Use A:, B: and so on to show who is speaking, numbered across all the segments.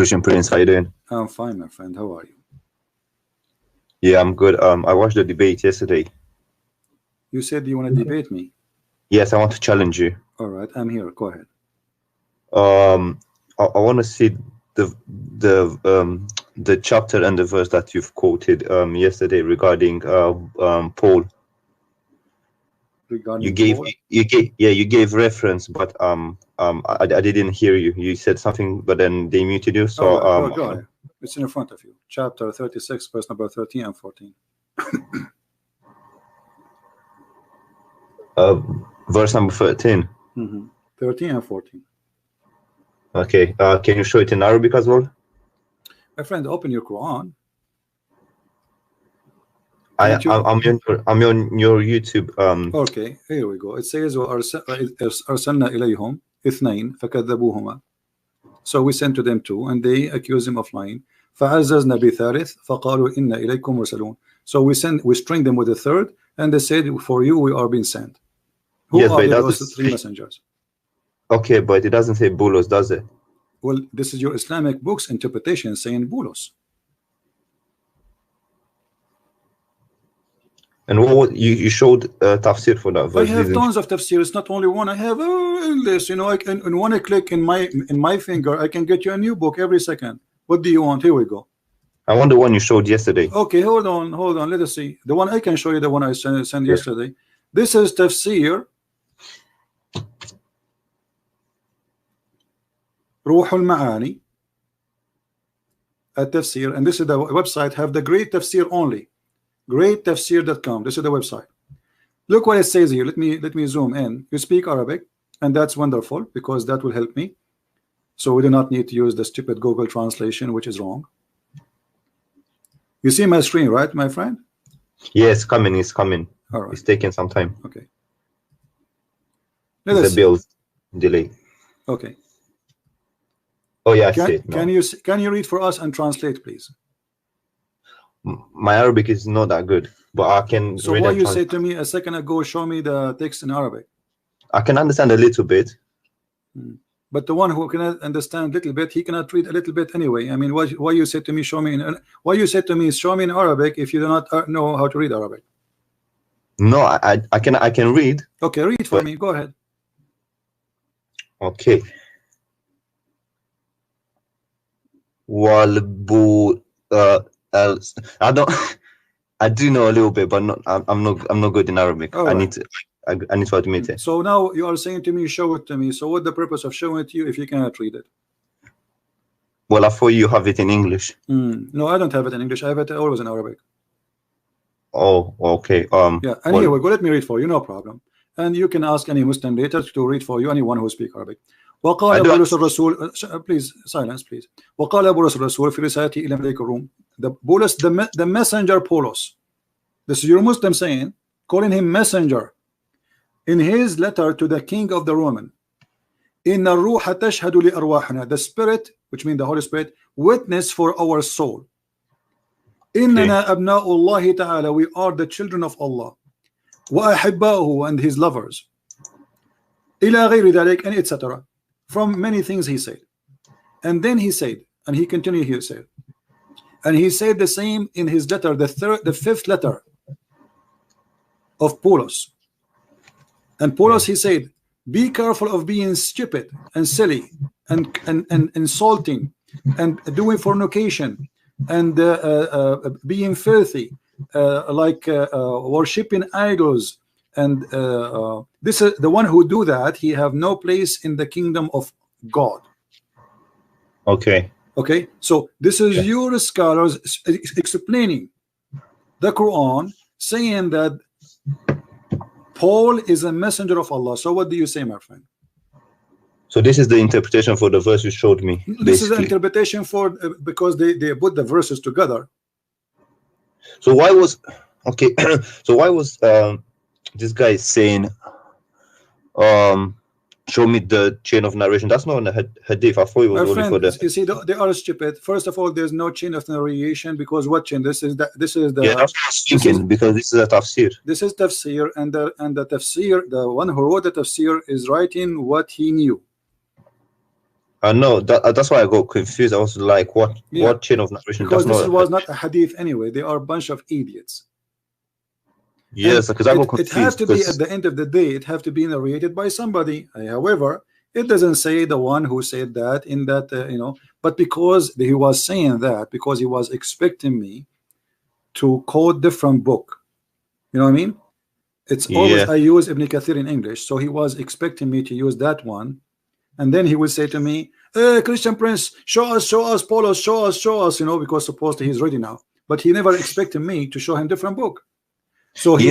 A: Christian Prince. How you doing?
B: I'm fine, my friend. How are you?
A: Yeah, I'm good. I watched the debate yesterday.
B: You said you want to debate me.
A: Yes, I want to challenge you.
B: All right, I'm here. Go ahead.
A: I want to see the chapter and the verse that you've quoted yesterday regarding Paul.
B: Regarding
A: you gave reference, but I didn't hear you. You said something, but then they muted you. So
B: right, go ahead. It's in front of you. Chapter 36, verse number 13 and 14.
A: Verse number 13.
B: 13 and 14.
A: Okay. Can you show it in Arabic as well?
B: My friend, open your Quran.
A: I'm on your YouTube.
B: Okay, here we go. It says أرسلنا إليهم اثنين فكذبوهما. So we sent to them two, and they accused him of lying. فعززنا بثالث فقالوا إن إليكم مرسلون. So we string them with a third, and they said, for you we are being sent. Who are those three messengers?
A: Okay, but it doesn't say bulos, does it?
B: Well, this is your Islamic book's interpretation saying bulos.
A: And what you showed tafsir for that verse?
B: I have tons of tafsir. It's not only one. I have endless. You know, I can in one click in my finger, I can get you a new book every second. What do you want? Here we go.
A: I want the one you showed yesterday.
B: Okay, hold on. Let us see. The one I can show you, the one I sent yesterday. This is tafsir Ruh al-Ma'ani at-Tafsir, and this is the website. Have the great tafsir only. GreatTafsir.com. This is the website. Look what it says here. Let me zoom in. You speak Arabic, and that's wonderful because that will help me. So we do not need to use the stupid Google translation, which is wrong. You see my screen, right, my friend?
A: Yes, coming. It's coming.
B: All right.
A: It's taking some time.
B: Okay.
A: The build delay.
B: Okay.
A: Oh yeah,
B: can you read for us and translate, please?
A: My Arabic is not that good, but I can.
B: So what you said to me a second ago, show me the text in Arabic.
A: I can understand a little bit.
B: But the one who cannot understand a little bit, he cannot read a little bit anyway. I mean, why you said to me, show me in Arabic if you do not know how to read Arabic?
A: No, I can read.
B: Okay, read for me. Go ahead.
A: Okay. I do know a little bit, but I'm not good in Arabic.
B: Right.
A: I need to admit it.
B: So now you are saying to me, show it to me. So what's the purpose of showing it to you if you cannot read it?
A: Well, I thought you have it in English.
B: No, I don't have it in English. I have it always in Arabic.
A: Oh, okay.
B: Yeah, and here we go. Let me read for you, no problem. And you can ask any Muslim later to read for you, anyone who speaks Arabic. وقال أبو الرسول, please silence, please. وقال أبو الرسول في رسالته إلى ملك الروم. The messenger Paulos. This is your Muslim saying, calling him messenger. In his letter to the king of the Roman, إن الروح تشهد لأرواحنا. The spirit, which means the Holy Spirit, witness for our soul. إننا أبناء الله تعالى. We are the children of Allah. وأحباؤه, and his lovers. إلى غير ذلك, and etc. From many things he said. And then he said, and he continued here said, and he said the same in his letter, the fifth letter of Paulos. And Paulos, he said, be careful of being stupid and silly and insulting and doing fornication and being filthy, like worshipping idols. And this is the one who do that, he have no place in the kingdom of God.
A: Okay.
B: So this is your scholars explaining the Quran, saying that Paul is a messenger of Allah. So what do you say, my friend?
A: So this is the interpretation for the verse you showed me.
B: This is the interpretation for because they put the verses together.
A: So why was this guy is saying, show me the chain of narration? That's not in the hadith. I thought it was only for the.
B: You see, they are stupid. First of all, there's no chain of narration because what chain? This is the.
A: Yeah, that's what I was thinking, because this is a tafsir.
B: This is tafsir, and the tafsir, the one who wrote the tafsir is writing what he knew.
A: I know that's why I got confused. I was like, what chain of narration?
B: Because this was not a hadith anyway. They are a bunch of idiots.
A: Yes, because I got confused.
B: It has to be at the end of the day. It have to be narrated by somebody. However, it doesn't say the one who said that in that you know. But because he was saying that, because he was expecting me to quote different book, you know what I mean? It's always I use Ibn Kathir in English, so he was expecting me to use that one, and then he would say to me, "Hey, Christian Prince, show us, Paulus, show us," you know, because supposedly he's ready now. But he never expected me to show him different book. So he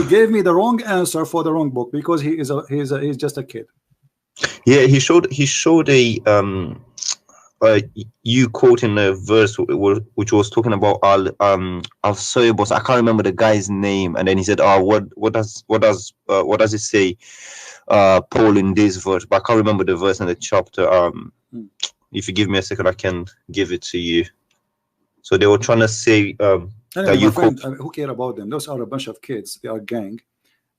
B: gave me the wrong answer for the wrong book because he's just a kid.
A: Yeah, he showed a you quoting a verse which was talking about al-Soybos. I can't remember the guy's name, and then he said, "Oh, what does it say, Paul in this verse?" But I can't remember the verse in the chapter. If you give me a second, I can give it to you. So they were trying to say that you
B: friend, who care about them? Those are a bunch of kids. They are gang,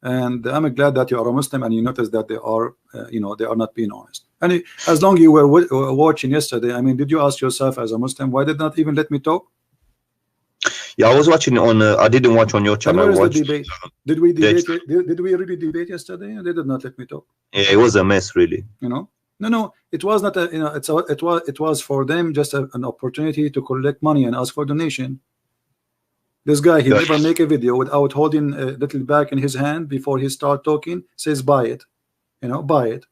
B: and I'm glad that you are a Muslim and you notice that they are, you know, they are not being honest. And as long you were watching yesterday, I mean, did you ask yourself as a Muslim why did not even let me talk?
A: Yeah, I was watching on. I didn't watch on your channel.
B: And where is the debate? Did we debate? Did we really debate yesterday? They did not let me talk.
A: Yeah, it was a mess, really.
B: You know, no, it was not a. You know, it was for them just an opportunity to collect money and ask for donation. This guy, he never make a video without holding a little bag in his hand before he start talking. Says buy it, you know, buy it.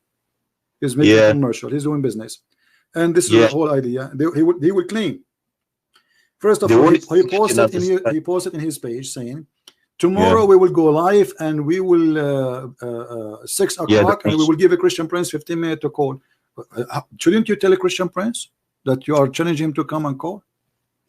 B: He's making a commercial. He's doing business, and this is the whole idea. He would claim. First of all, he posted in his page saying, "Tomorrow we will go live and we will 6 o'clock and we will give a Christian Prince 15 minutes to call." Shouldn't you tell a Christian Prince that you are challenging him to come and call?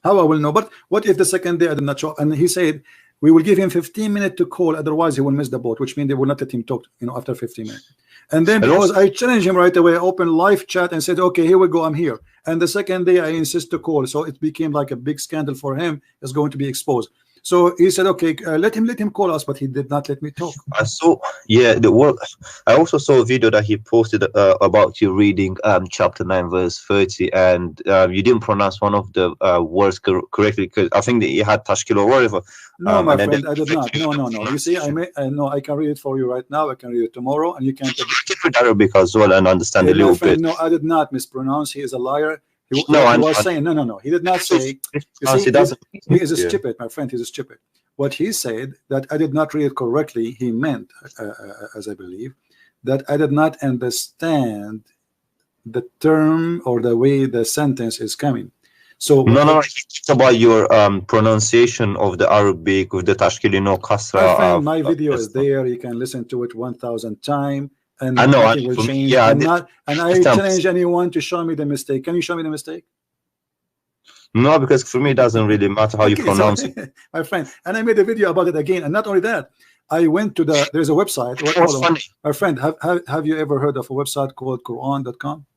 B: How I will know? But what if the second day I did not show? And he said we will give him 15 minutes to call, otherwise he will miss the boat, which means they will not let him talk, you know, after 15 minutes. And then because I challenged him right away, I opened live chat and said, "Okay, here we go, I'm here." And the second day I insist to call, so it became like a big scandal for him. It's going to be exposed. So he said, "Okay, let him call us," but he did not let me talk.
A: I saw, I also saw a video that he posted about you reading chapter 9 verse 30, and you didn't pronounce one of the words correctly, because I think that you had tashkil or whatever.
B: No, my friend, I did not. No. You see, I can read it for you right now. I can read it tomorrow, and you can
A: read Arabic as well and understand a little bit.
B: No, I did not mispronounce. He is a liar. He was saying no. He did not say. He is stupid, my friend. He's stupid. What he said that I did not read it correctly. He meant, as I believe, that I did not understand the term or the way the sentence is coming. So
A: no, it's about your pronunciation of the Arabic with the tashkil, you know, kasra.
B: My video is there. You can listen to it 1,000 times. And
A: I know
B: nothing will change. I challenge anyone to show me the mistake. Can you show me the mistake?
A: No, because for me it doesn't really matter how you pronounce it,
B: my friend. And I made a video about it again. And not only that, I went to there's a website. My friend, have you ever heard of a website called Quran.com?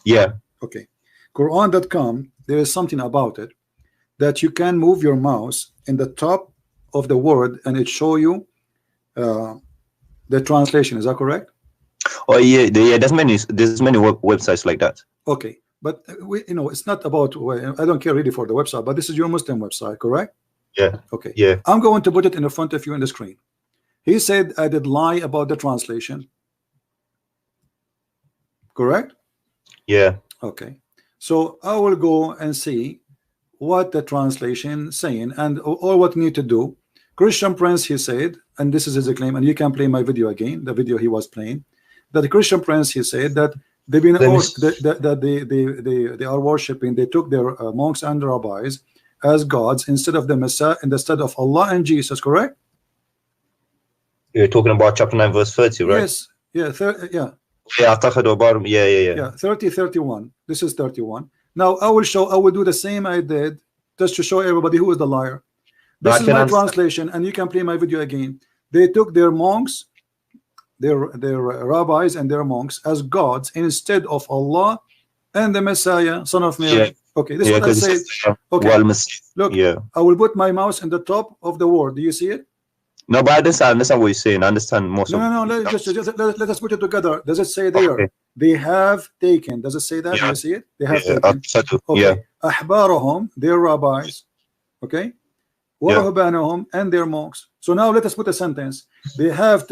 A: Yeah.
B: Okay. Quran.com. There is something about it that you can move your mouse in the top of the word and it show you the translation. Is that correct?
A: Oh yeah. There's many websites like that.
B: Okay, but it's not about. I don't care really for the website, but this is your Muslim website, correct?
A: Yeah.
B: Okay.
A: Yeah.
B: I'm going to put it in the front of you on the screen. He said I did lie about the translation. Correct?
A: Yeah.
B: Okay. So I will go and see what the translation saying and all what we need to do. Christian Prince, he said, and this is his claim, and you can play my video again, the video he was playing, that the Christian Prince, he said that they've been they are worshiping, they took their monks and rabbis as gods instead of the Messiah, instead of Allah and Jesus, correct?
A: You're talking about chapter 9 verse 30, right?
B: Yes. Yeah.
A: Yeah.
B: 31. This is 31. Now I will do the same I did just to show everybody who is the liar. This is my translation, and you can play my video again. They took their monks, their rabbis and their monks as gods instead of Allah and the Messiah, son of Mary.
A: Yeah.
B: Okay, this is what I say. Okay, look, I will put my mouse in the top of the word. Do you see it?
A: No, but I understand what you're saying. I understand most of it.
B: No. Let us put it together. Does it say there they have taken. Does it say that? Do you see it? They have taken. Okay. أحبارهم, their rabbis. Okay. وَرُهْبَانَهُمْ, and their monks. So now let us put a sentence. They have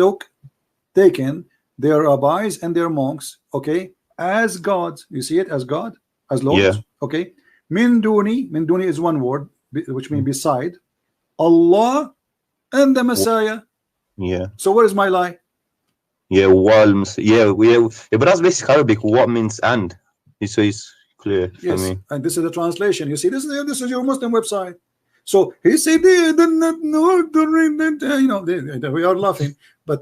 B: taken their rabbis and their monks, okay, as gods. You see it, as God, as lords. Okay. Min duni is one word, which means beside Allah and the Messiah. So what is my lie?
A: But that's basic Arabic. What means and? So it's clear for me.
B: And this is the translation. You see, this is your Muslim website. So he said they did not know to read that. You know, we are laughing, but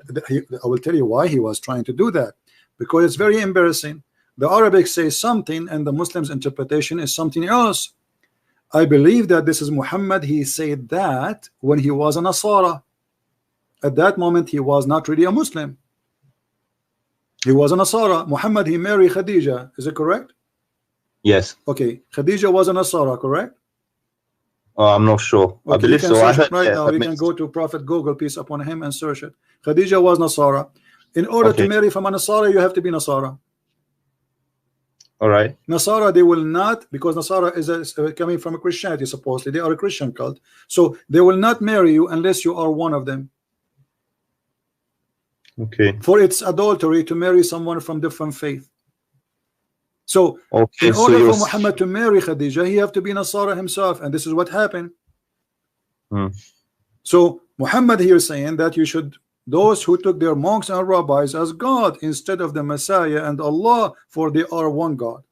B: I will tell you why he was trying to do that, because it's very embarrassing. The Arabic says something and the Muslims' interpretation is something else. I believe that this is Muhammad. He said that when he was a Nasara. At that moment, he was not really a Muslim. He was a Nasara. Muhammad, he married Khadija. Is it correct?
A: Yes.
B: Okay. Khadija was a Nasara, correct?
A: I'm not sure.
B: Okay,
A: I believe so.
B: Right now, you can go to Prophet Google, peace upon him, and search it. Khadija was Nasara. In order to marry from a Nasara, you have to be Nasara.
A: All right.
B: Nasara, they will not, because Nasara is coming from a Christianity, supposedly. They are a Christian cult. So they will not marry you unless you are one of them.
A: Okay.
B: For it's adultery to marry someone from different faith. So in order for Muhammad to marry Khadija, he have to be Nasara himself, and this is what happened. So Muhammad here saying that you should, those who took their monks and rabbis as God instead of the Messiah and Allah, for they are one God.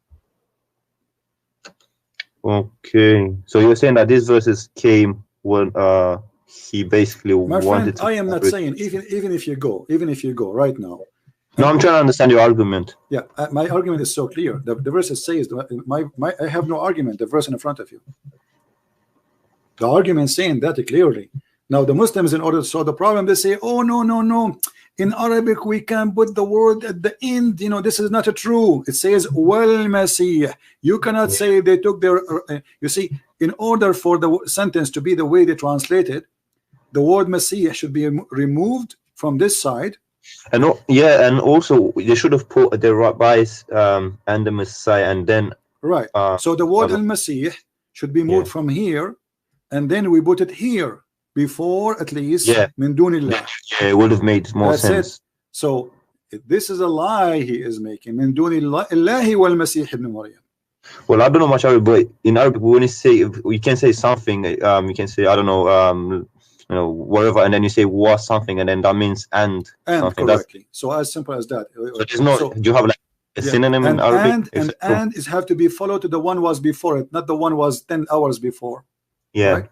A: Okay, so you're saying that these verses came when he basically wanted to.
B: I am not saying even if you go right now.
A: No, I'm trying to understand your argument.
B: Yeah, my argument is so clear. The verse says, I have no argument. The verse in front of you. The argument saying that clearly. Now the Muslims, in order to solve the problem, they say, oh no. In Arabic we can put the word at the end. You know, this is not true. It says wal Masih. You cannot say they took their. You see, in order for the sentence to be the way they translate it, the word Masih should be removed from this side.
A: And and also they should have put the rabbis and the Messiah, and then
B: so the word al-Masih should be moved from here, and then we put it here before at least min dunillah.
A: It would have made more sense.
B: So this is a lie he is making. Min dunillahi wal Masih ibn Maryam.
A: Well, I don't know much Arabic, but in Arabic when you say, you can say something, you can say, I don't know, you know, whatever, and then you say was something, and then that means and something.
B: Correctly. So as simple as that.
A: So there's no. Do you have like a synonym in Arabic?
B: And is have to be followed to the one was before it, not the one was 10 hours before.
A: Right?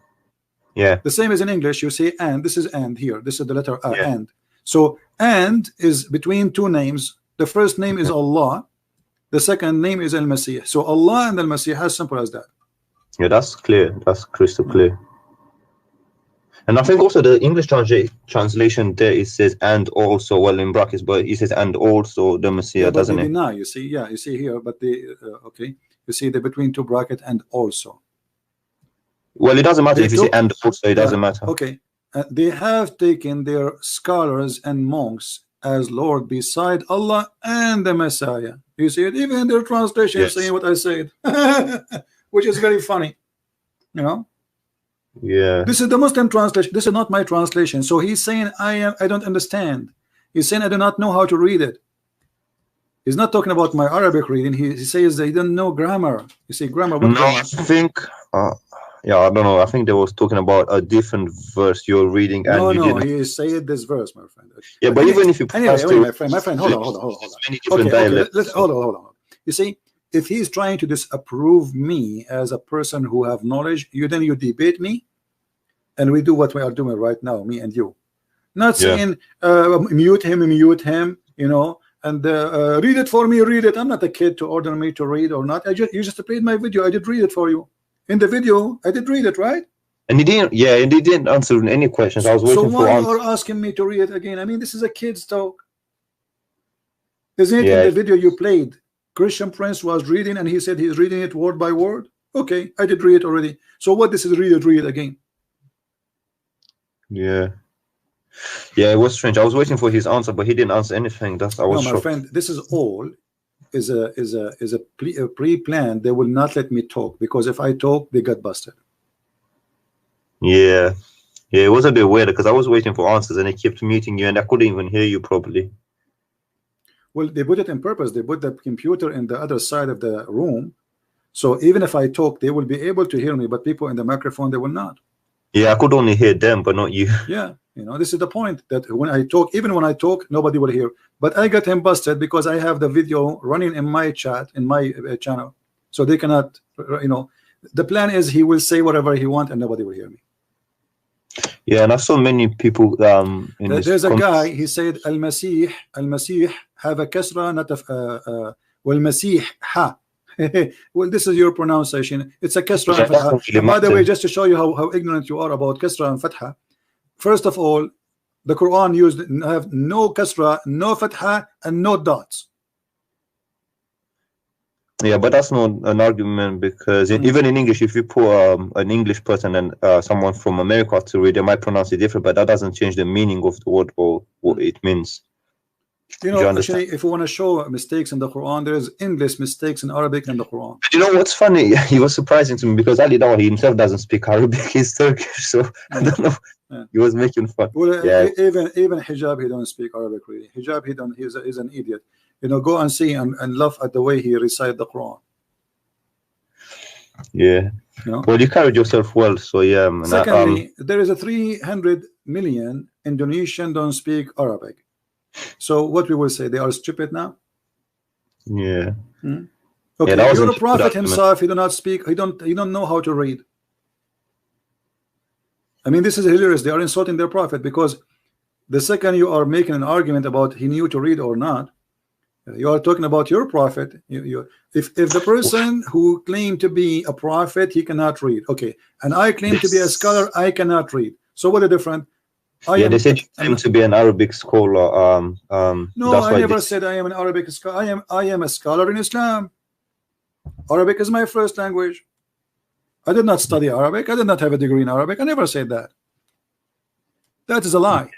A: The
B: same as in English. You say and. This is and here. This is the letter and. So and is between two names. The first name is Allah. The second name is Al-Masih. So Allah and Al-Masih, as simple as that.
A: Yeah, that's clear. That's crystal clear. And I think also the English translation there, it says and also, well, in brackets, but it says and also the Messiah, doesn't it?
B: Now you see, you see here, but the you see the between two bracket and also.
A: Well, it doesn't matter if you say and also, it doesn't matter.
B: Okay, they have taken their scholars and monks as Lord beside Allah and the Messiah. You see it, even in their translation saying what I said, which is very funny, you know. This is the Muslim translation. This is not my translation. So he's saying I don't understand. He's saying I do not know how to read it. He's not talking about my Arabic reading. He says they don't know grammar. You see grammar. What grammar?
A: I think I don't know. I think they was talking about a different verse you're reading, and
B: no, he said this verse, my friend.
A: Yeah, but even if you
B: anyway, my friend, hold on. Hold on. You see, if he's trying to disapprove me as a person who have knowledge, then you debate me, and we do what we are doing right now, me and you. Not saying mute him, you know, and read it for me, read it. I'm not a kid to order me to read or not. You just played my video. I did read it for you. In the video, I did read it, right?
A: And he didn't. Yeah, and he didn't answer any questions. I was waiting for.
B: So why you are asking me to read it again? I mean, this is a kid's talk. Isn't it in the video you played? Christian Prince was reading, and he said he's reading it word by word. Okay, I did read it already. So what this is read it again?
A: Yeah, it was strange. I was waiting for his answer, but he didn't answer anything. That's I was shocked.
B: My friend, this is all is a pre-planned. They will not let me talk, because if I talk, they got busted.
A: Yeah, yeah, it was a bit weird because I was waiting for answers and they kept muting you and I couldn't even hear you properly.
B: Well, they put it in purpose. They put the computer in the other side of the room, so even if I talk, they will be able to hear me, but people in the microphone, they will not.
A: Yeah, I could only hear them, but not you.
B: Yeah, you know, this is the point, that when I talk, even when I talk, nobody will hear. But I got him busted because I have the video running in my chat, in my channel, so they cannot, you know, the plan is he will say whatever he wants and nobody will hear me.
A: Yeah, and I saw many people
B: there's a guy, he said al-Masih have a kasra, not a wal-Masih ha. Well, this is your pronunciation. It's a kasra and fatha. And by the way, just to show you how ignorant you are about kasra and fatha, first of all, the Quran have no kasra, no fatha, and no dots.
A: Yeah, but that's not an argument, because even in English, if you put an English person and someone from America to read, they might pronounce it different, but that doesn't change the meaning of the word or what it means.
B: You know, actually, if you want to show mistakes in the Quran, there is endless mistakes in Arabic in the Quran.
A: You know what's funny? He was surprising to me because Ali Dawa himself doesn't speak Arabic; he's Turkish, so I don't know. Yeah. He was making fun.
B: Well, even Hijab, he don't speak Arabic really. Hijab, he's an idiot. You know, go and see and laugh at the way he recited the Quran.
A: Yeah. You know? Well, you carried yourself well, so yeah.
B: Secondly, there is a 300 million Indonesian don't speak Arabic. So what we will say, they are stupid now.
A: Yeah.
B: Okay. Yeah, your prophet himself, he do not speak. He don't know how to read. I mean, this is hilarious. They are insulting their prophet, because the second you are making an argument about he knew to read or not, you are talking about your prophet. If the person who claimed to be a prophet, he cannot read, okay, and I claim to be a scholar, I cannot read. So what a difference.
A: They said you claim to be an Arabic scholar.
B: No, I never said I am an Arabic scholar. I am a scholar in Islam. Arabic is my first language. I did not study Arabic. I did not have a degree in Arabic. I never said that. That is a lie.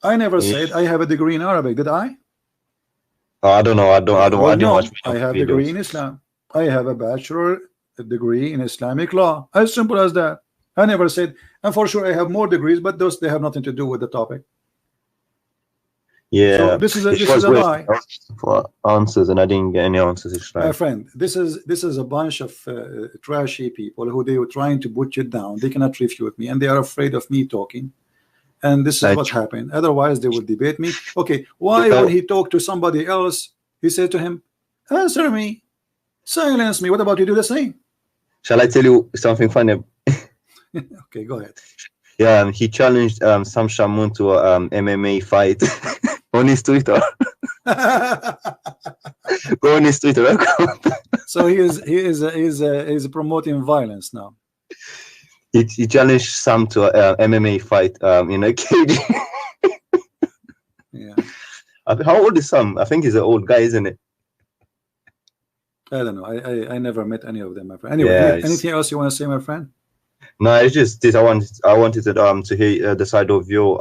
B: I never said I have a degree in Arabic. Did I?
A: I don't know. I don't watch.
B: I have a degree in Islam. I have a bachelor degree in Islamic law. As simple as that. I never said, and for sure I have more degrees, but those, they have nothing to do with the topic.
A: Yeah,
B: so this is a lie.
A: For answers, and I didn't get any answers.
B: My friend, this is a bunch of trashy people who they were trying to put you down. They cannot refute me, and they are afraid of me talking. And this is what happened. Otherwise, they would debate me. Okay, why when he talked to somebody else, he said to him, "Answer me, silence me." What about you do the same?
A: Shall I tell you something funny?
B: Okay, go ahead.
A: Yeah, he challenged Sam Shamoun to a MMA fight on his Twitter. Go on his Twitter account.
B: So he is promoting violence now.
A: He challenged Sam to a MMA fight in a cage.
B: Yeah.
A: How old is Sam? I think he's an old guy, isn't it?
B: I don't know. I never met any of them, my friend. Anyway, anything else you want to say, my friend?
A: No, it's just this. I wanted to hear the side of your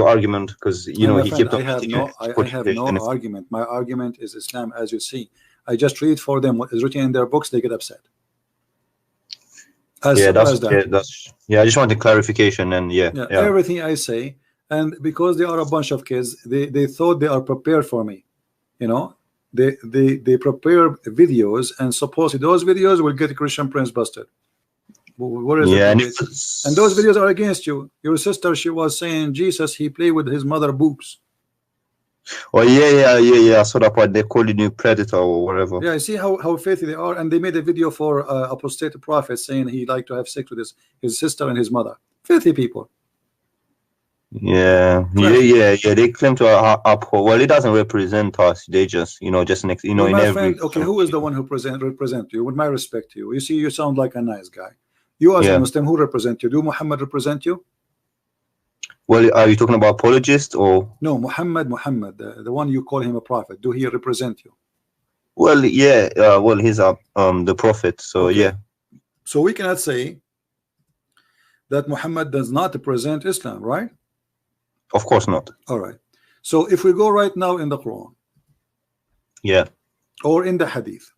A: argument, because you know he kept on.
B: I have no argument. My argument is Islam, as you see. I just read for them what is written in their books. They get upset. I
A: just wanted clarification, and
B: everything I say, and because they are a bunch of kids, they thought they are prepared for me. You know, they prepare videos, and suppose those videos will get Christian Prince busted. What is it? And those videos are against you. Your sister, she was saying Jesus, he played with his mother boobs.
A: Oh yeah. I saw that part. They called you predator or whatever.
B: Yeah, I see how filthy they are. And they made a video for apostate prophet saying he liked to have sex with his sister and his mother. Filthy people.
A: Yeah. They claim to uphold. Well, it doesn't represent us. They just, just next,
B: well, in every. Friend, okay, who is the one who represent you? With my respect to you, you see, you sound like a nice guy. You as a Muslim, who represent you? Do Muhammad represent you?
A: Well, are you talking about apologist or
B: no? Muhammad, the one you call him a prophet. Do he represent you?
A: Well, yeah. Well, he's the prophet. So yeah.
B: So we cannot say that Muhammad does not represent Islam, right?
A: Of course not.
B: All right. So if we go right now in the Quran,
A: Yeah.
B: or in the hadith.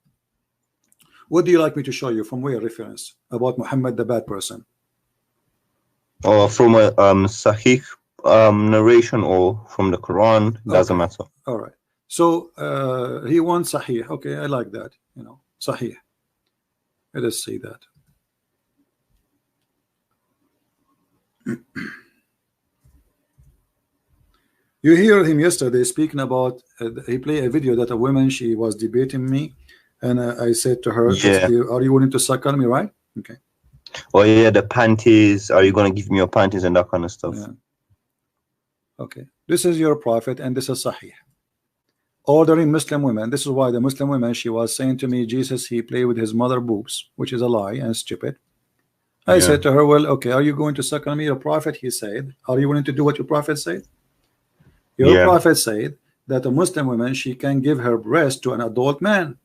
B: What do you like me to show you? From where reference about Muhammad the bad person?
A: Or from a Sahih narration, or from the Quran, doesn't matter.
B: All right. So he wants Sahih. Okay, I like that. You know, Sahih. Let us see that. You hear him yesterday speaking about he played a video that a woman, she was debating me, and I said to her,
A: Yeah.
B: are you willing to suck on me, right? Okay.
A: Oh yeah, the panties. Are you gonna give me your panties and that kind of stuff?
B: Yeah. Okay. This is your prophet, and this is Sahih. Ordering Muslim women. This is why the Muslim women, she was saying to me, Jesus, he played with his mother boobs, which is a lie and stupid. I said to her, well, okay, are you going to suck on me, your prophet? He said, are you willing to do what your prophet said? Your prophet said that a Muslim woman, she can give her breast to an adult man,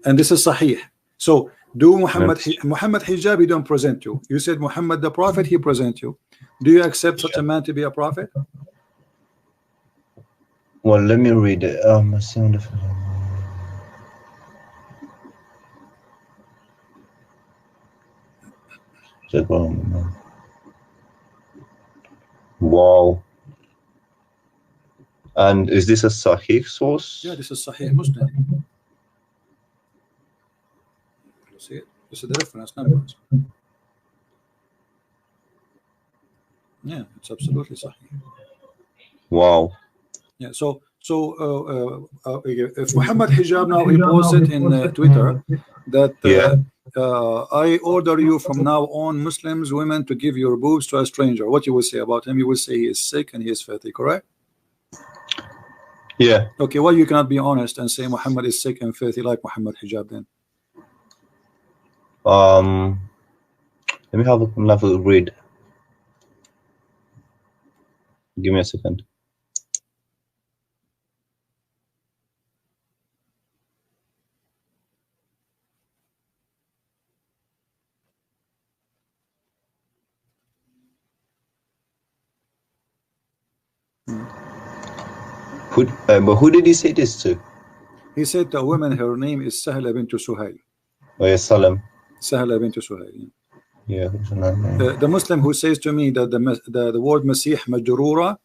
B: and this is Sahih. So do Muhammad Hijab, he don't present you. You said Muhammad the prophet, he present you. Do you accept such a man to be a prophet?
A: Well, let me read it. Wow. And is this a Sahih source?
B: Yeah, this is Sahih Muslim. You see it? This is the reference numbers. Yeah, it's absolutely Sahih.
A: Wow.
B: Yeah, so if Muhammad Hijab now, he posted in Twitter that I order you from now on, Muslims, women, to give your boobs to a stranger. What you will say about him? You will say he is sick and he is filthy, correct?
A: Yeah.
B: Okay, why you cannot be honest and say Muhammad is sick and filthy like Muhammad Hijab then?
A: Let me have a read. Give me a second. But who did he say this to?
B: He said to a woman, her name is Sahla bint Suhail.
A: Oh yeah, Salam.
B: Sahla bint Suhail.
A: Yeah.
B: The Muslim who says to me that the word Masih majrura,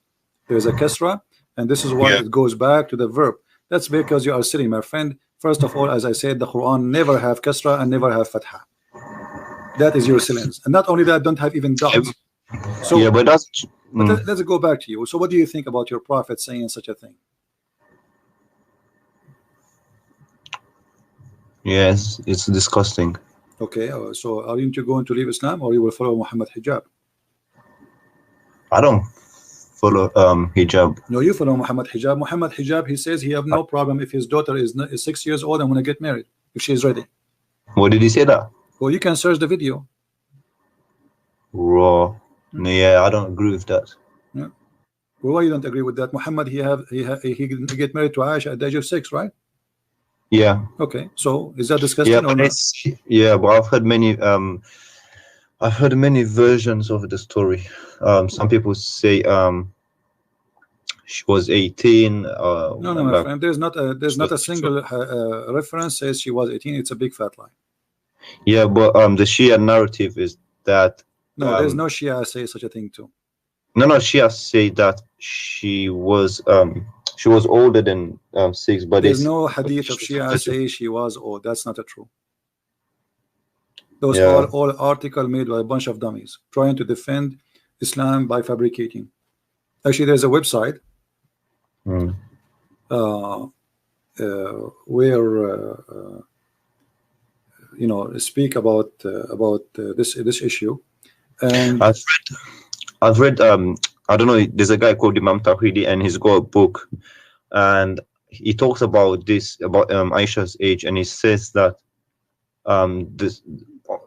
B: there is a kasra, and this is why it goes back to the verb. That's because you are silly, my friend. First of all, as I said, the Quran never have kasra and never have fatha. That is your silence. And not only that, don't have even dots. So
A: yeah, but that's
B: but let's go back to you. So what do you think about your prophet saying such a thing?
A: Yes, it's disgusting.
B: Okay, so are you going to leave Islam, or you will follow Muhammad Hijab?
A: I don't follow Hijab.
B: No, you follow Muhammad Hijab. Muhammad Hijab, he says he have no problem if his daughter is 6 years old and want to get married, if she is ready.
A: What did he say that?
B: Well, you can search the video.
A: Raw. Yeah, I don't agree with that.
B: Yeah. Well, why you don't agree with that? Muhammad, he get married to Aisha at the age of 6, right?
A: Yeah.
B: Okay, so is that disgusting or not?
A: Yeah, but I've heard many versions of the story. Some people say she was 18.
B: No, my friend. There's not a single reference says she was 18. It's a big fat lie.
A: Yeah, but the Shia narrative is that
B: no, there's no Shia say such a thing too.
A: No, Shia say that she was older than 6, but
B: there's no hadith of Shia say she was old. That's not true. Those are all articles made by a bunch of dummies trying to defend Islam by fabricating. Actually, there's a website where you know, speak about this issue. And
A: I've read I don't know, there's a guy called Imam Tawhidi, and he's got a book, and he talks about this, about Aisha's age, and he says that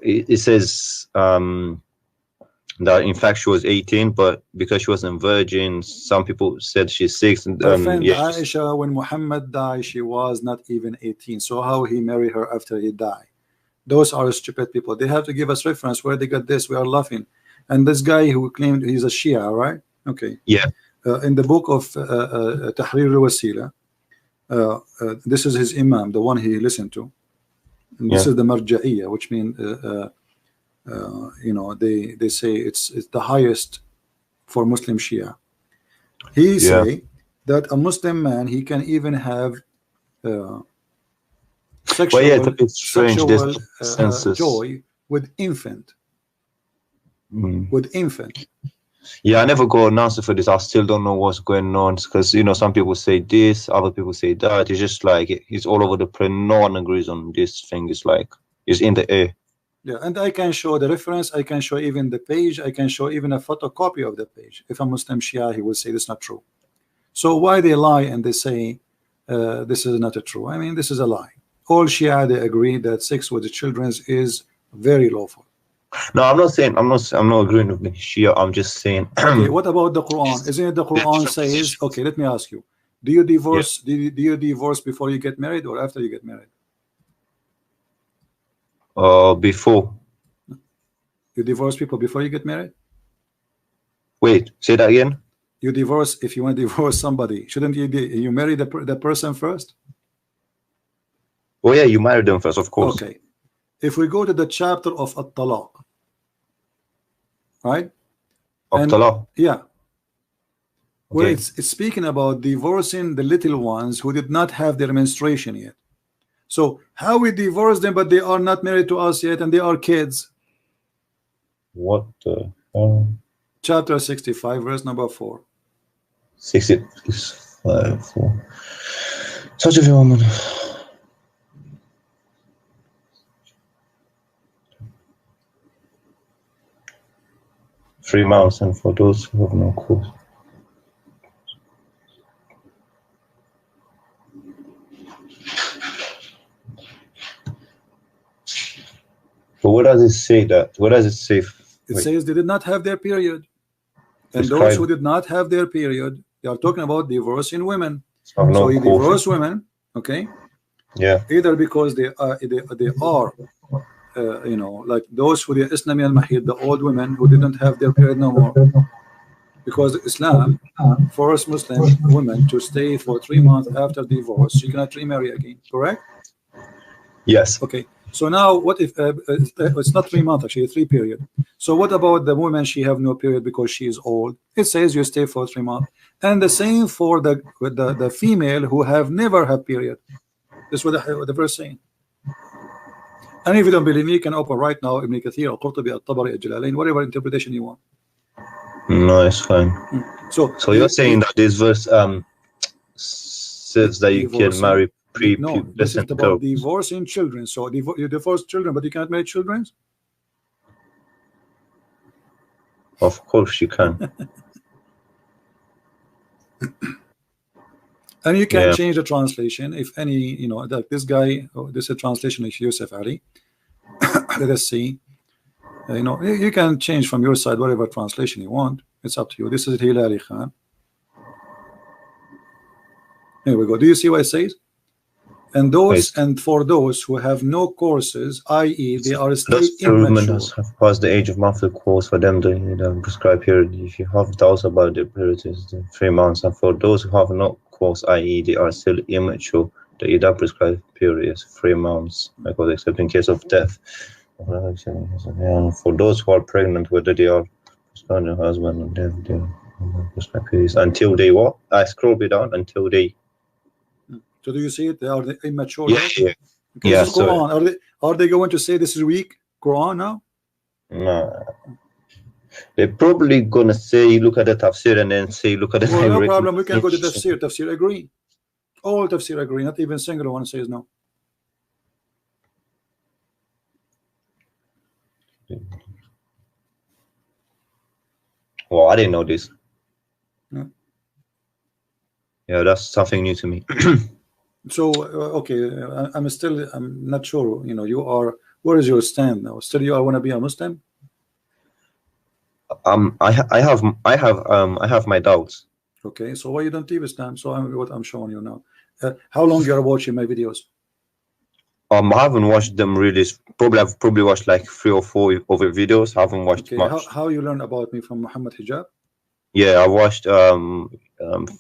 A: it says that in fact she was 18, but because she wasn't virgin, some people said she's 6. And
B: Aisha, when Muhammad died, she was not even 18. So how he married her after he died? Those are stupid people. They have to give us reference where they got this. We are laughing. And this guy who claimed he's a Shia, right? Okay.
A: Yeah.
B: In the book of Tahrir al-Wasila, this is his imam, the one he listened to. And this is the marja'iyya, which means you know, they say it's the highest for Muslim Shia. He say that a Muslim man, he can even have sexual joy with infant. With infant.
A: Yeah, I never got an answer for this. I still don't know what's going on, because you know, some people say this, other people say that. It's just like it's all over the place. No one agrees on this thing. It's like it's in the air.
B: Yeah, and I can show the reference. I can show even the page. I can show even a photocopy of the page. If a Muslim Shia, he will say this is not true. So why they lie and they say this is not a true? I mean, this is a lie. All Shia, they agree that sex with the children is very lawful.
A: No, I'm not saying I'm not agreeing with the Shia. I'm just saying.
B: Okay, what about the Quran? Isn't it the Quran says? Okay, let me ask you: do you divorce? Do you divorce before you get married or after you get married?
A: Before.
B: You divorce people before you get married?
A: Wait, say that again.
B: You divorce, if you want to divorce somebody, shouldn't you marry the person first?
A: Oh yeah, you marry them first, of course.
B: Okay. If we go to the chapter of At-Talaq, right?
A: At-Talaq.
B: Yeah. Where it's speaking about divorcing the little ones who did not have their menstruation yet. So how we divorce them, but they are not married to us yet, and they are kids?
A: What the?
B: Chapter 65, verse number 4.
A: 65, 4. Such a woman. Three months, and for those who have no cause. But what does it say that? What does it say?
B: It says they did not have their period. And those who did not have their period, they are talking about divorcing women. So you divorce women, okay?
A: Yeah.
B: Either because they are you know, like those who the Islami al-Mahid, the old women who didn't have their period no more. Because Islam forced Muslim women to stay for 3 months after divorce. You cannot remarry again, correct?
A: Yes.
B: Okay. So now, what if it's not 3 months, actually 3 period? So what about the woman? She have no period because she is old. It says you stay for 3 months, and the same for the female who have never had period. This is what the verse saying. And if you don't believe me, you can open right now Ibn Kathir, Al-Qurtubi, Al-Tabari, Al-Jalalain, whatever interpretation you want.
A: No, it's fine. So you're saying that this verse says that you can marry
B: no, this is about divorcing children. So you divorce children, but you can't marry children?
A: Of course you can.
B: And you can change the translation if any, you know, like this guy, this is a translation of Yusuf Ali. Let us see. You know, you can change from your side whatever translation you want. It's up to you. This is Hilali Khan. Here we go. Do you see what it says? And those and for those who have no courses, i.e., they are still immature.
A: Have passed the age of monthly course for them the prescribed period. If you have doubts about the period, it's 3 months. And for those who have no course, i.e., they are still immature, the EDA prescribed period is 3 months, because except in case of death. And for those who are pregnant, whether they are prescribed their husband and they prescribed periods until they what? I scroll it down until they.
B: So do you see it? They are immature.
A: Yeah, yeah.
B: Okay, yeah, so Quran. Are they going to say this is weak Quran now?
A: No. They're probably gonna say look at the tafsir and then say look at the.
B: Well, no problem. We can go to tafsir. Tafsir agree. All tafsir agree. Not even single one says no.
A: Well, I didn't know this.
B: Yeah, yeah,
A: that's something new to me.
B: So okay, I'm not sure. You know, you are. Where is your stand now? Still, you want to be a Muslim?
A: I have my doubts.
B: Okay, so why you don't leave Islam? So what I'm showing you now. How long you are watching my videos?
A: I haven't watched them really. I've probably watched like 3 or 4 other videos. I haven't watched much.
B: How you learn about me from Mohammad Hijab?
A: Yeah, I watched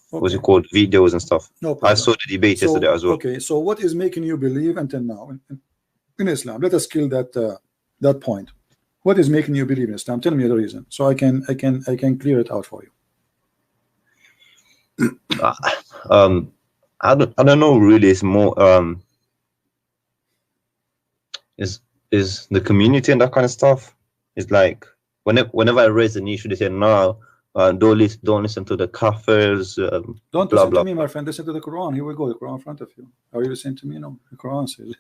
A: what's it called, videos and stuff.
B: No problem.
A: I saw the debate yesterday as well.
B: Okay, so what is making you believe until now in Islam? Let us kill that point. What is making you believe in Islam? Tell me the reason, so I can clear it out for you.
A: I don't know really. It's more is the community and that kind of stuff. It's like whenever I raise an issue, they say no, don't listen to the kafirs.
B: Don't listen to me, my friend. Listen to the Quran. Here we go. The Quran in front of you. Are you listening to me? No, the Quran says.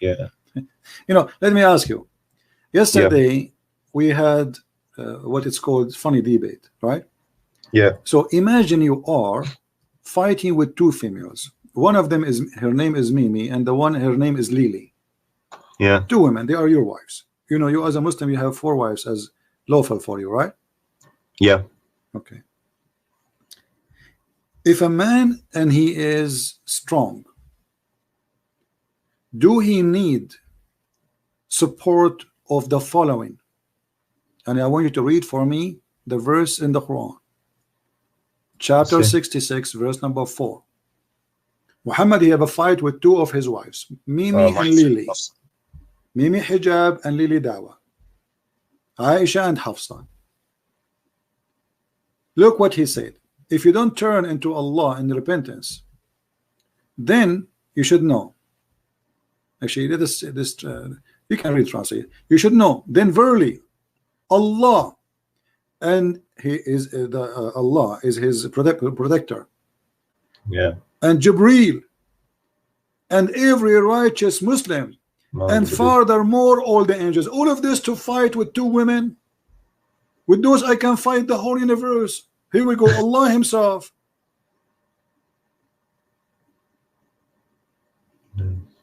A: Yeah.
B: You know, let me ask you. Yesterday we had what it's called funny debate, right?
A: Yeah.
B: So imagine you are fighting with two females. One of them her name is Mimi, and her name is Lily.
A: Yeah.
B: Two women. They are your wives. You know, you as a Muslim, you have 4 wives as lawful for you, right?
A: Yeah.
B: Okay. If a man and he is strong, do he need support of the following? And I want you to read for me the verse in the Quran, chapter 66, verse number 4. Muhammad, he have a fight with 2 of his wives, Mimi and Lily. Mimi Hijab and Lily Dawa, Aisha and Hafsa. Look what he said. If you don't turn into Allah in repentance, then you should know. Actually, this you can read translate. You should know. Then verily, Allah, and He is Allah is His protector.
A: Yeah.
B: And Jibreel, and every righteous Muslim, and furthermore all the angels. All of this to fight with 2 women. With those I can fight the whole universe. Here we go. Allah Himself.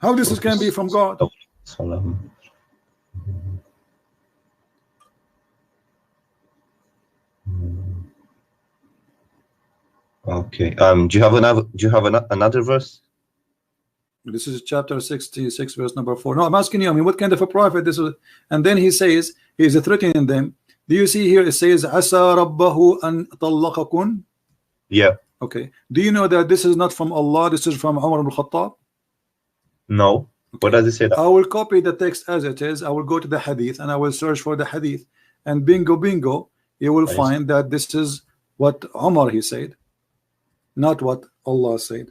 B: How this can be from God?
A: Okay. Do you have another verse?
B: This is chapter 66, verse number 4. No, I'm asking you. I mean, what kind of a prophet this is? And then he says he is threatening them. Do you see here? It says, "Asa rabbahu an talaqakun."
A: Yeah.
B: Okay. Do you know that this is not from Allah? This is from Umar ibn Khattab.
A: No. Okay. What does it say? That?
B: I will copy the text as it is. I will go to the hadith and I will search for the hadith. And bingo, bingo, you will find that this is what Umar he said, not what Allah said.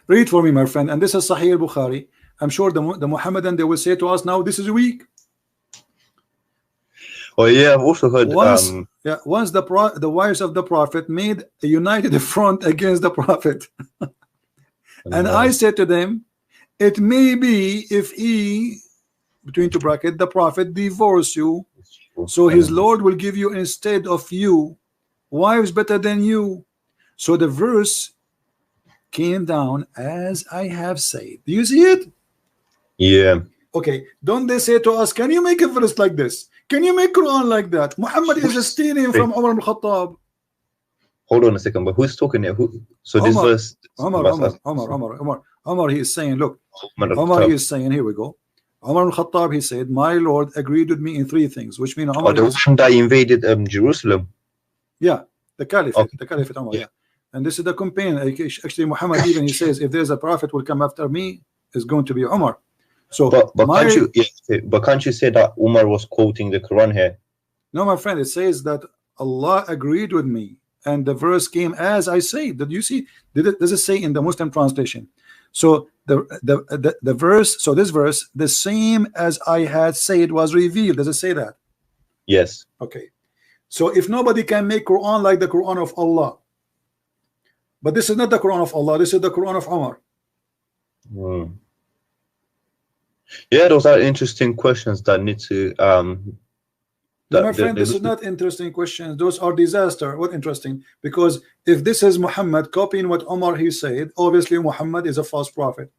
B: Read for me, my friend. And this is Sahih al-Bukhari. I'm sure the Muhammadan, they will say to us now, this is weak.
A: Oh yeah, I've also heard
B: once the wives of the Prophet made a united front against the Prophet. And I said to them, it may be if he, between 2 brackets, the Prophet divorce you, so his Lord will give you instead of you wives better than you. So the verse came down as I have said. Do you see it?
A: Yeah.
B: Okay. Don't they say to us, can you make a verse like this? Can you make Quran like that? Muhammad is stealing from Umar ibn Khattab.
A: Hold on a second, but who's talking here? So this verse,
B: Umar, he is saying, look, Umar is saying, here we go. Umar ibn Khattab, he said, my Lord agreed with me in 3 things, which means Umar
A: the one that invaded Jerusalem.
B: Yeah, the Caliphate, the Caliphate Umar, yeah. And this is the campaign. Actually, Muhammad even he says, if there's a prophet will come after me, it's going to be Umar. So,
A: but can't you say that Umar was quoting the Quran here?
B: No, my friend, it says that Allah agreed with me, and the verse came as I say. Did you see? Does it say in the Muslim translation? So the verse, so this verse, the same as I had said was revealed. Does it say that?
A: Yes.
B: Okay. So if nobody can make Quran like the Quran of Allah, but this is not the Quran of Allah, this is the Quran of Umar.
A: Yeah, those are interesting questions that need to
B: my friend, this is not interesting questions. Those are disaster. What interesting? Because if this is Muhammad copying what Umar he said, obviously Muhammad is a false prophet.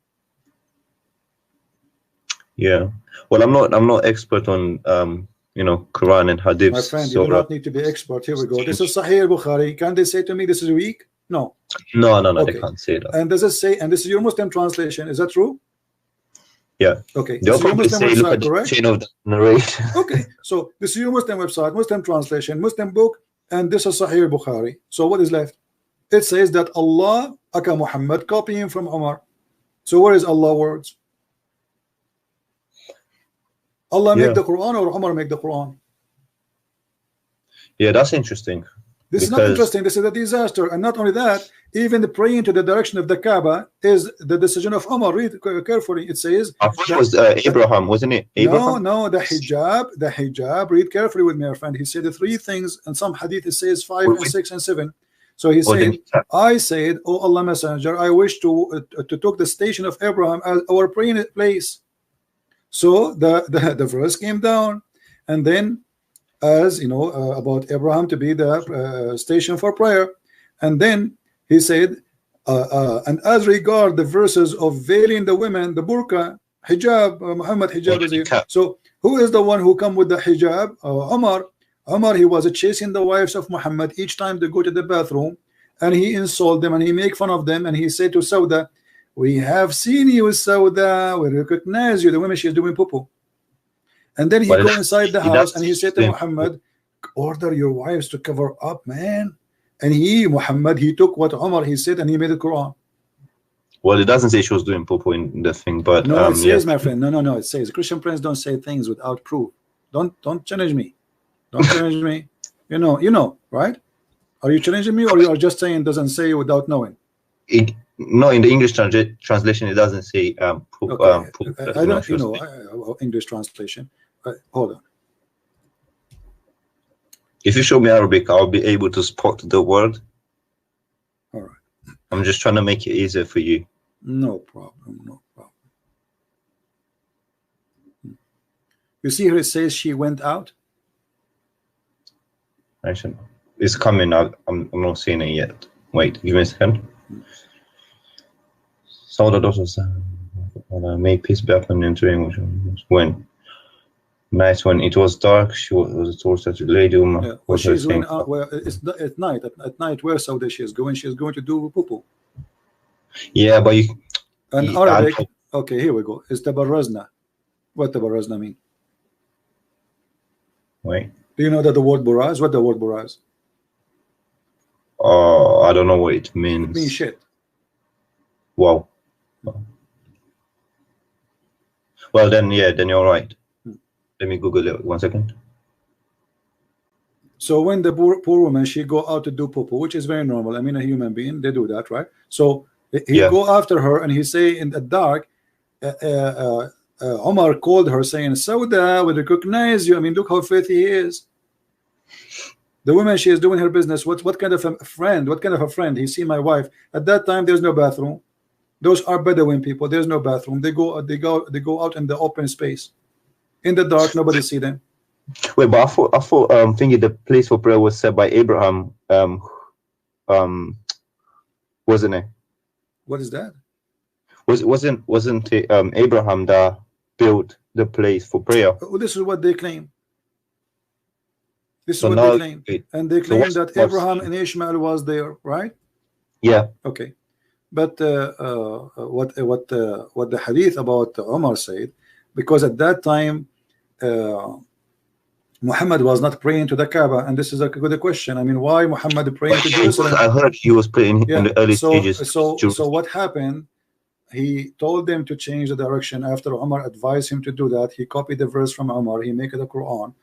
A: Yeah. Well, I'm not expert on Quran and Hadith.
B: My friend, you do not need to be expert. Here we go. This is Sahih al-Bukhari. Can they say to me this is weak? No.
A: No,
B: Okay.
A: they can't say that.
B: And does it say, and this is your Muslim translation, is that true?
A: Yeah.
B: Okay.
A: They'll
B: This is your
A: probably
B: Muslim
A: say, look
B: website,
A: at the
B: correct?
A: chain of the narration.
B: Okay. So this is your Muslim website, Muslim translation, Muslim book, and this is Sahih Bukhari. So what is left? It says that Allah aka Muhammad copying from Umar. So where is Allah words? Allah make the Quran or Umar make the Quran?
A: Yeah, that's interesting.
B: This is not interesting. This is a disaster. And not only that, even the praying to the direction of the Kaaba is the decision of Umar. Read carefully. It says
A: I thought it was Abraham, wasn't it? Abraham?
B: No, the hijab. Read carefully with me, my friend. He said the three things, and some hadith it says 5 and 6 and 7. So he said, I said, oh Allah Messenger, I wish to took the station of Abraham as our praying place. So the verse came down, and then, as you know, about Abraham to be the station for prayer, and then he said, and as regard the verses of veiling the women, the burqa, hijab, Muhammad hijab is here. So who is the one who come with the hijab? Umar. Umar, he was chasing the wives of Muhammad each time they go to the bathroom, and he insult them and he make fun of them, and he said to Sauda, we have seen you, Sauda, we recognize you. The woman, she's doing poo-poo. And then he go inside the house and he said to Muhammad, order your wives to cover up, man. And Muhammad, he took what Umar he said and he made the Quran.
A: Well, it doesn't say she was doing poo-poo in the thing, but
B: no, it says, my friend, no, it says Christian friends don't say things without proof. Don't challenge me. Don't challenge me. You know, right? Are you challenging me, or you are just saying it doesn't say without knowing?
A: No, in the English translation, it doesn't say poop.
B: Okay.
A: Poop.
B: I don't, English translation. Hold on.
A: If you show me Arabic, I'll be able to spot the word.
B: All right.
A: I'm just trying to make it easier for you.
B: No problem. No problem. You see here it says she went out.
A: Actually, it's coming out. I'm not seeing it yet. Wait, give me a second. Saw the daughters may peace be upon entering when night when it was dark. She was told that lady woman.
B: Well, she's going out. Well, it's at night. At night, where Sauda she is going? She is going to do poo-poo.
A: Yeah, but you.
B: And Arabic. Okay, here we go. It's tabarrazna. What tabarrazna mean?
A: Wait.
B: Do you know that the word buraz? What the word buraz?
A: I don't know what it means.
B: It means shit.
A: Wow. Well, then, yeah, then you're right. Let me Google it 1 second.
B: So when the poor woman, she go out to do poo-poo, which is very normal. I mean, a human being, they do that, right? So he go after her and he say in the dark, Omar called her saying, Sauda, we recognize you. I mean, look how faithful he is. The woman, she is doing her business. What kind of a friend? What kind of a friend? He see my wife. At that time, there's no bathroom. Those are Bedouin people. There's no bathroom. They go out in the open space. In the dark, nobody see them.
A: Wait, but I thought thinking the place for prayer was set by Abraham. Wasn't it?
B: What is that?
A: Wasn't it Abraham that built the place for prayer?
B: Well, this is what they claim. This is what they claim. And they claim that Abraham and Ishmael was there, right?
A: Yeah.
B: Okay. But what the hadith about Umar said, because at that time Muhammad was not praying to the Kaaba, and this is a good question. I mean, why Muhammad praying to Jerusalem?
A: I heard he was praying in the early stages.
B: So what happened? He told them to change the direction. After Umar advised him to do that, he copied the verse from Umar. He made it the Quran,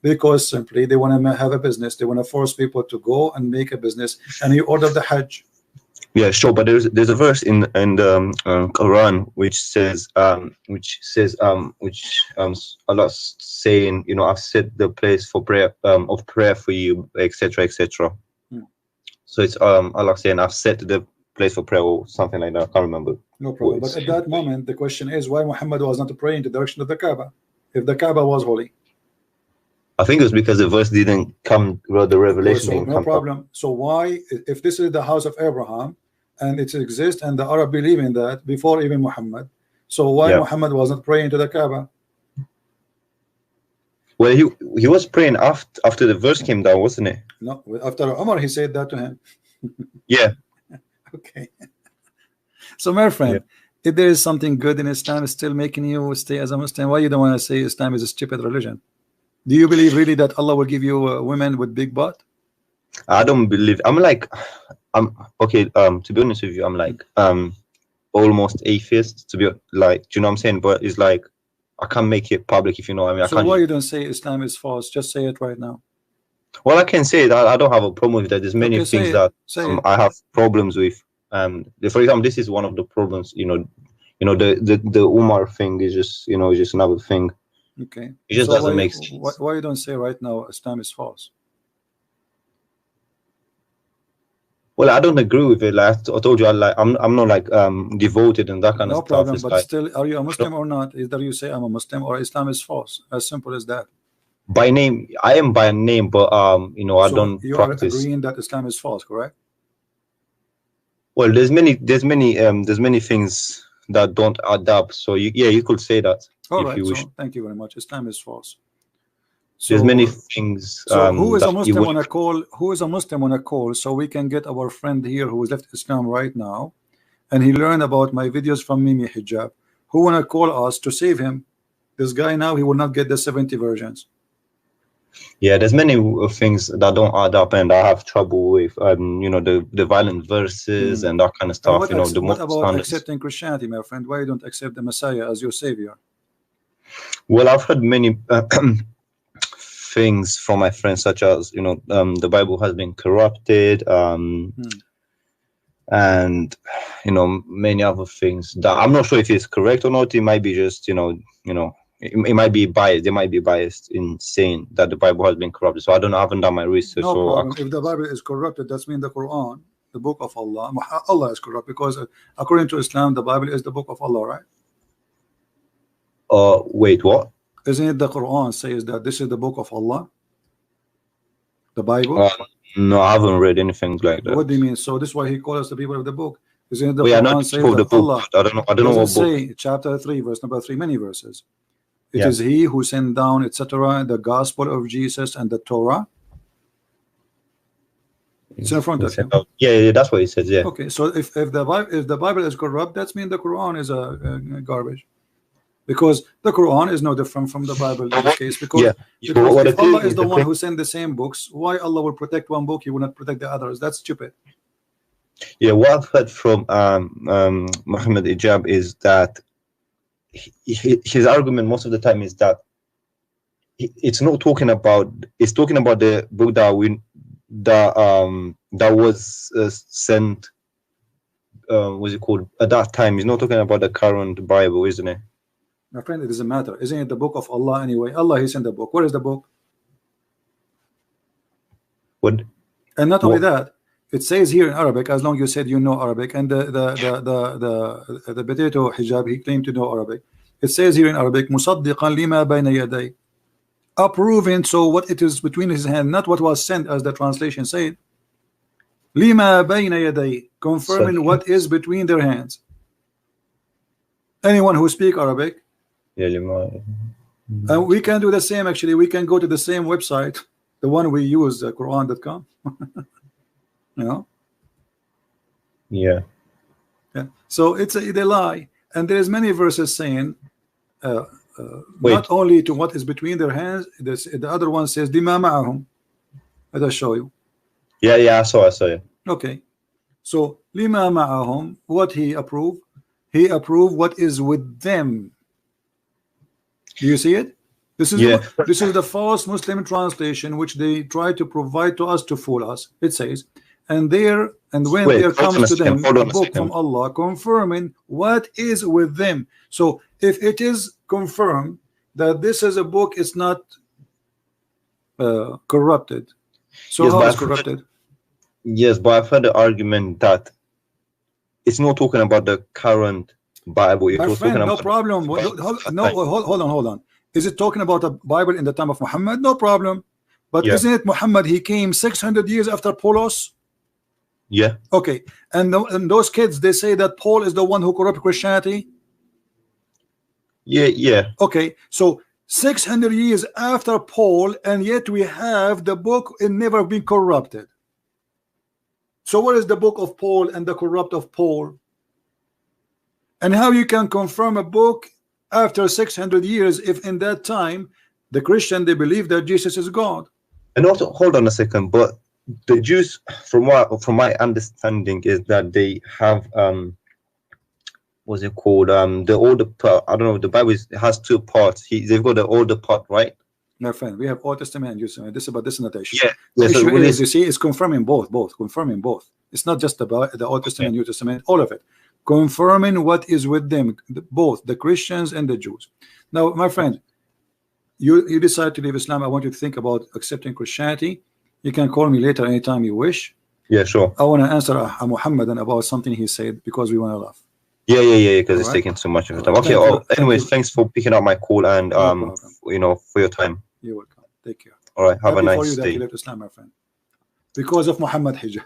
B: because simply they want to have a business. They want to force people to go and make a business, and he ordered the Hajj.
A: Yeah, sure, but there's a verse in the Quran which says Allah saying, you know, I've set the place for prayer of prayer for you, etc., etc. So it's Allah saying I've set the place for prayer or something like that. I can't remember.
B: No problem. But at that moment, the question is why Muhammad was not praying in the direction of the Kaaba if the Kaaba was holy.
A: I think it's because the verse didn't come, the revelation didn't come.
B: No problem. So why, if this is the house of Abraham and it exists and the Arab believe in that before even Muhammad, so why Muhammad was not praying to the Kaaba?
A: Well, he was praying after the verse came down, wasn't it?
B: No, after Umar he said that to him.
A: Yeah.
B: Okay. So my friend, if there is something good in Islam, it's still making you stay as a Muslim. Why you don't want to say Islam is a stupid religion? Do you believe really that Allah will give you women with big butt?
A: I don't believe. I'm okay. To be honest with you, I'm like almost atheist. To be like, do you know what I'm saying? But it's like I can't make it public, if you know what I mean.
B: So why you don't say Islam is false? Just say it right now.
A: Well, I can say that I don't have a problem with that. There's many things that I have problems with. For example, this is one of the problems. The Umar thing is just just another thing.
B: Okay.
A: It just doesn't make sense.
B: Why you don't say right now Islam is false?
A: Well, I don't agree with it. Like I told you, I'm not like devoted and that kind of stuff.
B: No problem, but still, are you a Muslim or not? Either you say I'm a Muslim or Islam is false. As simple as that.
A: By name, I am by name, but I don't practice.
B: You are agreeing that Islam is false, correct?
A: Well, there's many things that don't add up. So you could say that.
B: All right. So thank you very much. Islam is false. So,
A: there's many things.
B: So who is a Muslim on a call? Who is a Muslim on a call? So we can get our friend here who has left Islam right now, and he learned about my videos from Mohammad Hijab. Who wanna call us to save him? This guy now, he will not get the 70 versions.
A: Yeah, there's many things that don't add up, and I have trouble with the violent verses and that kind of stuff.
B: What about accepting Christianity, my friend? Why you don't accept the Messiah as your savior? Well,
A: I've heard many things from my friends, such as the Bible has been corrupted, and many other things that I'm not sure if it's correct or not. It might be just it might be biased. They might be biased in saying that the Bible has been corrupted. So I don't know. I haven't done my research.
B: No problem. If the Bible is corrupted, that means the Quran, the book of Allah, Allah is corrupt, because according to Islam, the Bible is the book of Allah, right?
A: Wait, what?
B: Isn't it the Quran says that this is the book of Allah? The Bible?
A: No, I haven't read anything like that.
B: What do you mean? So this is why he calls us the people of the book. Isn't it the
A: Quran says that Allah? I don't know what book.
B: Say chapter 3, verse number 3, many verses. It is he who sent down, etc., the gospel of Jesus and the Torah. It's in front of you.
A: Yeah, that's what he says. Yeah.
B: Okay, so if the Bible is corrupt, that means the Quran is a garbage, because the Quran is no different from the Bible in this case. Because if Allah is the one who sent the same books, why Allah will protect one book, He will not protect the others? That's stupid.
A: Yeah, what I've heard from Mohammad Hijab is that his argument most of the time is that it's not talking about. It's talking about the book that was sent. What's it called at that time? He's not talking about the current Bible, isn't it?
B: My friend, it doesn't matter. Isn't it the book of Allah anyway? Allah, He sent the book. Where is the book?
A: What?
B: And not only that, it says here in Arabic, as long as you said you know Arabic, and the potato hijab, he claimed to know Arabic. It says here in Arabic, musaddiqan lima bayna yaday, approving, so what it is between his hand, not what was sent, as the translation said. Lima bayna yaday, confirming what is between their hands. Anyone who speak Arabic, and we can do the same. Actually, we can go to the same website, the one we use, Quran.com.
A: Yeah.
B: So they lie, and there's many verses saying not only to what is between their hands. The other one says lima ma'ahum. Let us show you.
A: Yeah, I saw it.
B: Okay, so lima ma'ahum, what he approved? He approved what is with them. Do you see it? This is the false Muslim translation which they try to provide to us to fool us. It says, and when there comes to them a book from Allah confirming what is with them. So if it is confirmed that this is a book, it's not corrupted. So how is corrupted?
A: Yes, but I've heard the argument that it's not talking about the current Bible.
B: My friend, no problem. Hold on. Is it talking about a Bible in the time of Muhammad? No problem. But isn't it Muhammad? He came 600 years after Paulos.
A: Yeah.
B: Okay. And those kids, they say that Paul is the one who corrupted Christianity.
A: Yeah.
B: Okay. So 600 years after Paul, and yet we have the book and never been corrupted. So what is the book of Paul and the corrupt of Paul? And how you can confirm a book after 600 years if in that time the Christian, they believe that Jesus is God?
A: And also, hold on a second, but the Jews, from my understanding, is that they have what's it called? The older part. I don't know. The Bible has two parts. They've got the older part, right?
B: My friend, we have Old Testament and New Testament. This is about this is not the issue.
A: Yeah.
B: The
A: So
B: issue is, you see, it's confirming both, confirming both. It's not just about the Old Testament, New Testament, all of it. Confirming what is with them, both the Christians and the Jews. Now, my friend, you decide to leave Islam. I want you to think about accepting Christianity. You can call me later anytime you wish.
A: Yeah, sure.
B: I want to answer a Muhammadan about something he said because we want to laugh.
A: Yeah, because it's taking too much of your time. Okay. Anyways, thanks for picking up my call and
B: No
A: for your time.
B: You're welcome. Take care.
A: All right. Have a nice
B: for you
A: day.
B: that you left Islam, my friend, because of Mohammad Hijab.